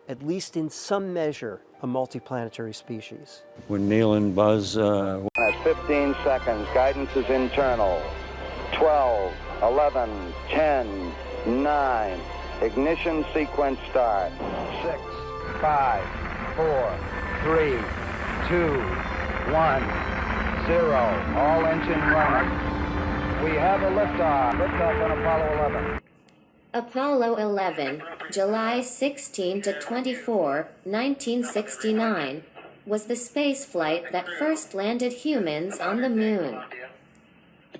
at least in some measure, a multiplanetary species. When Neil and Buzz... At 15 seconds, guidance is internal. 12, 11, 10, 9. Ignition sequence start. 6, 5, 4, 3, 2, 1, 0. All engine running. We have a liftoff. Liftoff on Apollo 11. Apollo 11, July 16 to 24, 1969, was the spaceflight that first landed humans on the moon.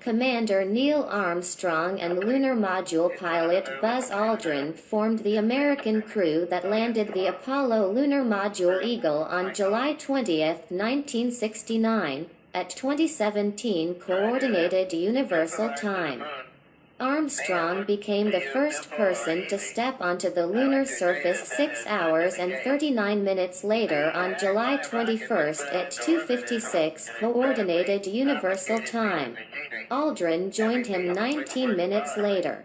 Commander Neil Armstrong and lunar module pilot Buzz Aldrin formed the American crew that landed the Apollo Lunar Module Eagle on July 20, 1969, at 2017 Coordinated Universal Time. Armstrong became the first person to step onto the lunar surface 6 hours and 39 minutes later on July 21 at 2:56 Coordinated Universal Time. Aldrin joined him 19 minutes later.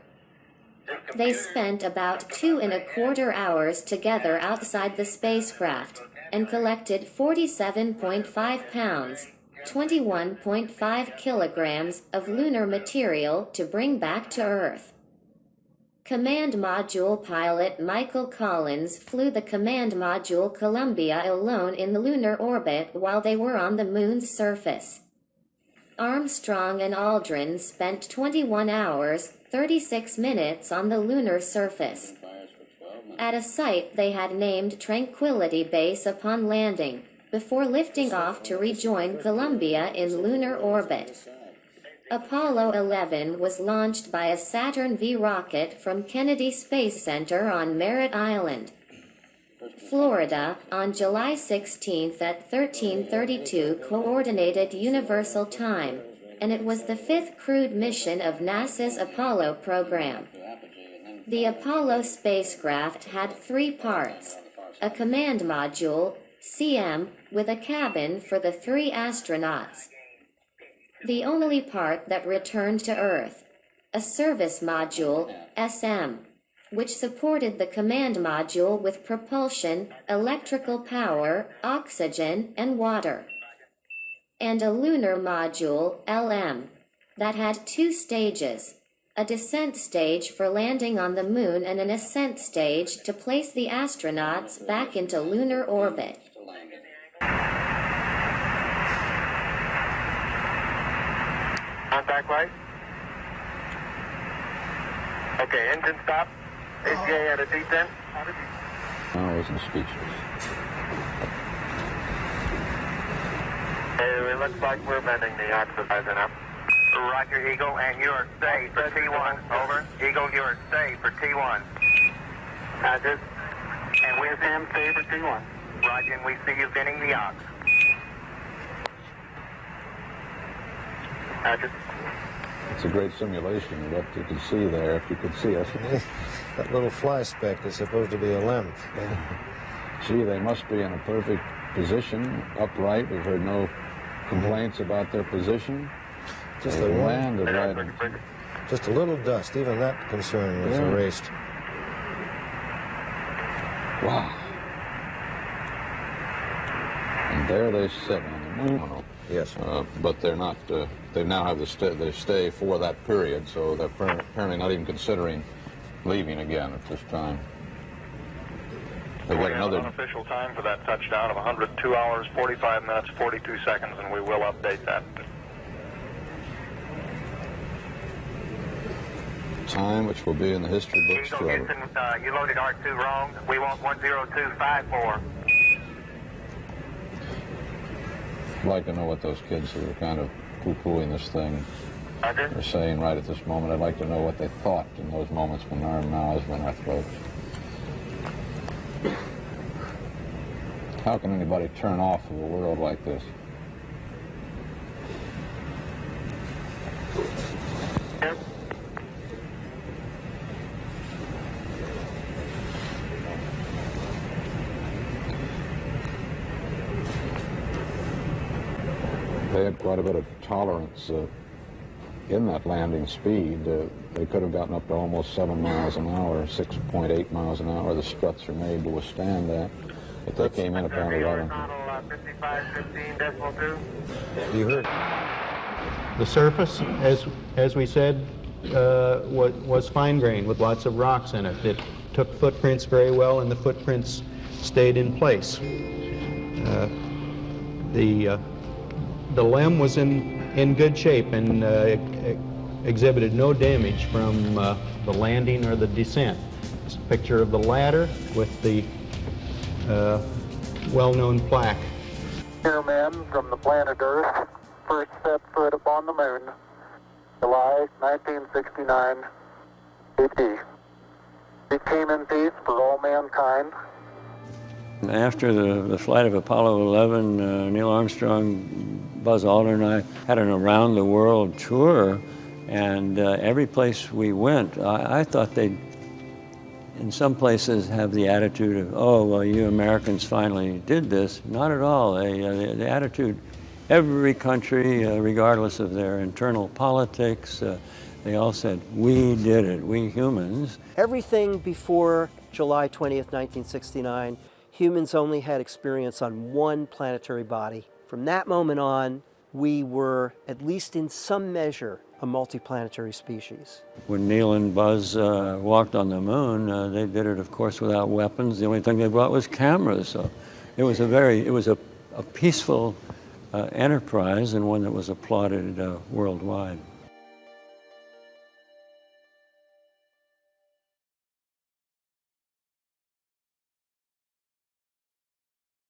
They spent about 2¼ hours together outside the spacecraft, and collected 47.5 pounds, 21.5 kilograms of lunar material to bring back to Earth. Command Module pilot Michael Collins flew the Command Module Columbia alone in the lunar orbit while they were on the Moon's surface. Armstrong and Aldrin spent 21 hours, 36 minutes on the lunar surface, at a site they had named Tranquility Base upon landing, before lifting off to rejoin Columbia in lunar orbit. Apollo 11 was launched by a Saturn V rocket from Kennedy Space Center on Merritt Island, Florida, on July 16 at 13:32 Coordinated Universal Time, and it was the 5th crewed mission of NASA's Apollo program. The Apollo spacecraft had 3 parts: a command module, CM, with a cabin for the 3 astronauts, the only part that returned to Earth; a service module, SM, which supported the command module with propulsion, electrical power, oxygen, and water; and a lunar module, LM, that had 2 stages, a descent stage for landing on the Moon and an ascent stage to place the astronauts back into lunar orbit. Contact light. Okay, engine stop. AJ at a descent. I wasn't speechless. It looks like we're bending the oxidizer now. Roger, Eagle, and you are safe for T1. Over. Eagle, you are safe for T1. Roger. And with him, safe for T1. Roger, and we see you bending the ox. Roger. It's a great simulation of what you can see there, if you could see us. That little fly speck is supposed to be a length. Gee, they must be in a perfect position, upright. We've heard no complaints about their position. Just They a one, landed right. just a little dust. Even that concern was erased. Wow. And there they sit on the moon. Yes. But they're not, they now have they stay for that period, so they're apparently not even considering leaving again at this time. They've got another unofficial time for that touchdown of 102 hours, 45 minutes, 42 seconds, and we will update that. time which will be in the history books Eagle, forever. Houston, you loaded R2 wrong. We want 10254. I'd like to know what those kids who are kind of poo-pooing this thing Roger. are saying right at this moment. I'd like to know what they thought in those moments when our mouths were in our throats. How can anybody turn off of a world like this? Yep. They had quite a bit of tolerance in that landing speed. They could have gotten up to almost 7 miles an hour, 6.8 miles an hour. The struts are made to withstand that. But they came in about 11. 5515.2. You heard. The surface, as we said, was fine-grained with lots of rocks in it. It took footprints very well, and the footprints stayed in place. The LEM was in good shape and exhibited no damage from the landing or the descent. It's a picture of the ladder with the well-known plaque. Here, men, from the planet Earth, first set foot upon the moon, July 1969, AD. It came in peace for all mankind. After the flight of Apollo 11, Neil Armstrong, Buzz Aldrin and I had an around-the-world tour, and every place we went, I thought they'd, in some places, have the attitude of, oh, well, you Americans finally did this. Not at all. The attitude, every country, regardless of their internal politics, they all said, we did it, we humans. Everything before July 20th, 1969, humans only had experience on one planetary body. From that moment on, we were, at least in some measure, a multiplanetary species. When Neil and Buzz walked on the moon, they did it, of course, without weapons. The only thing they brought was cameras. So it was a peaceful enterprise, and one that was applauded worldwide.